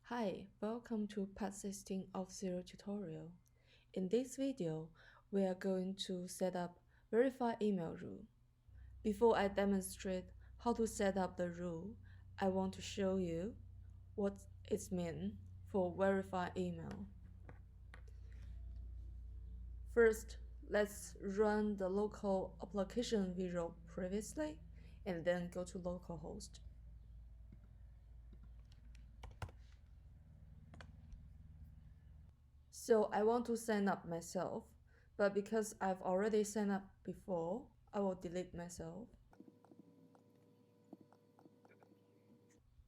Hi, welcome to Part16 Auth0 tutorial. In this video, we are going to set up Verify Email rule. Before I demonstrate how to set up the rule, I want to show you what it means for Verify Email. First, let's run the local application we wrote previously, and then go to localhost. So I want to sign up myself, but because I've already signed up before, I will delete myself.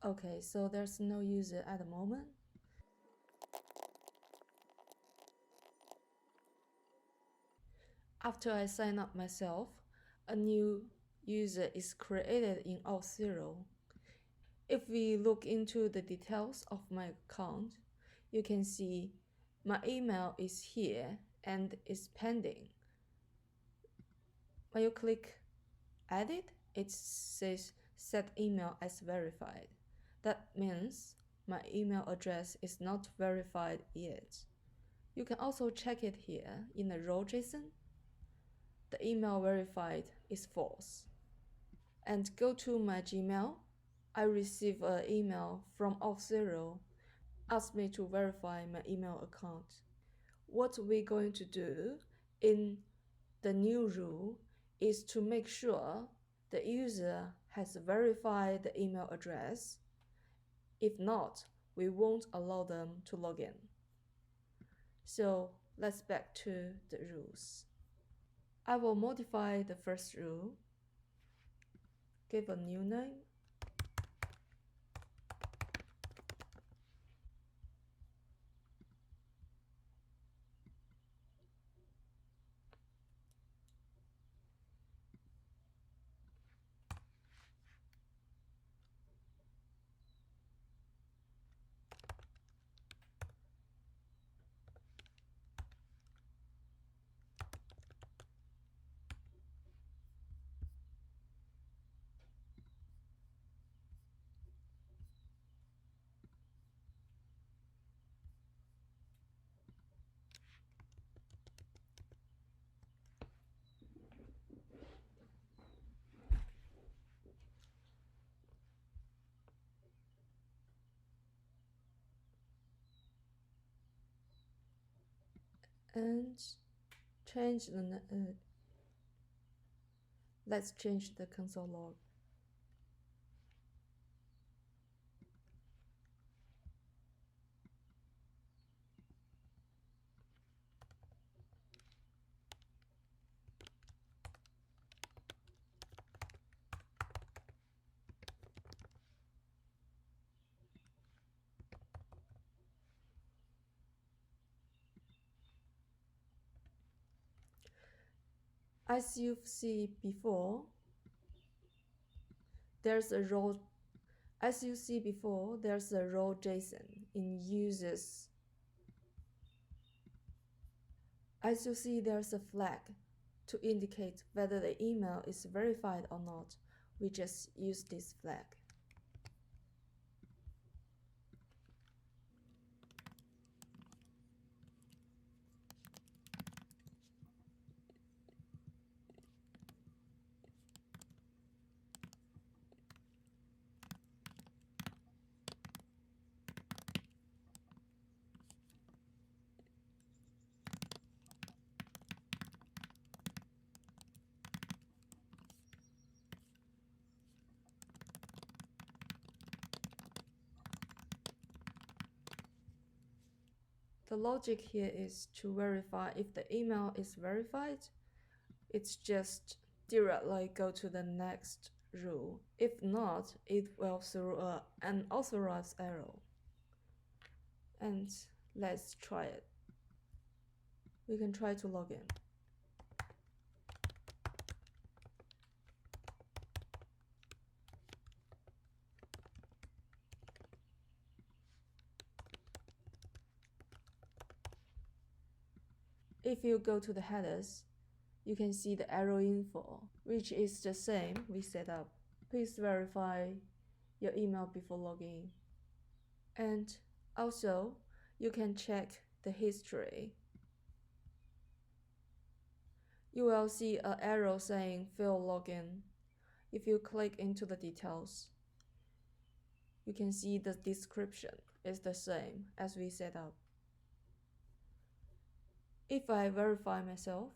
Okay, so there's no user at the moment. After I sign up myself, a new user is created in Auth0. If we look into the details of my account, you can see my email is here and is pending. When you click Edit, it says Set Email as Verified. That means my email address is not verified yet. You can also check it here in the row JSON. The email verified is false. And go to my Gmail. I receive an email from Auth0 ask me to verify my email account. What we're going to do in the new rule is to make sure the user has verified the email address. If not, we won't allow them to log in. So let's back to the rules. I will modify the first rule, give a new name, and change the let's change the console log. As you see before, there's a row. As you see before, there's a row JSON in users. As you see, there's a flag to indicate whether the email is verified or not. We just use this flag. The logic here is to verify if the email is verified. It's just directly go to the next rule. If not, it will throw an unauthorized error. And let's try it. We can try to log in. If you go to the headers, you can see the error info, which is the same we set up. Please verify your email before logging in. And Also, you can check the history. You will see an arrow saying fail login. If you click into the details, you can see the description is the same as we set up. If I verify myself,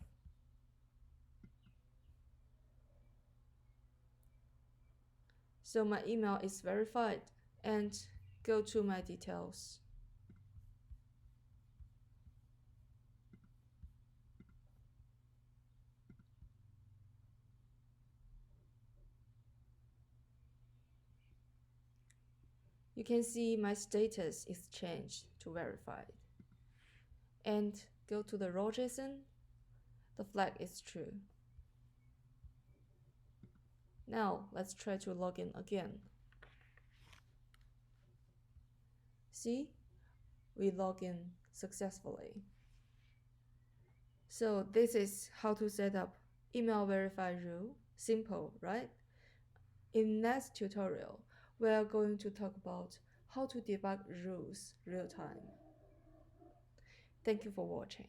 so my email is verified, and go to my details. You can see my status is changed to verified. And go to the raw JSON, the flag is true. Now let's try to log in again. See, we log in successfully. So this is how to set up email verify rule. Simple, right? In next tutorial, we are going to talk about how to debug rules real time. Thank you for watching.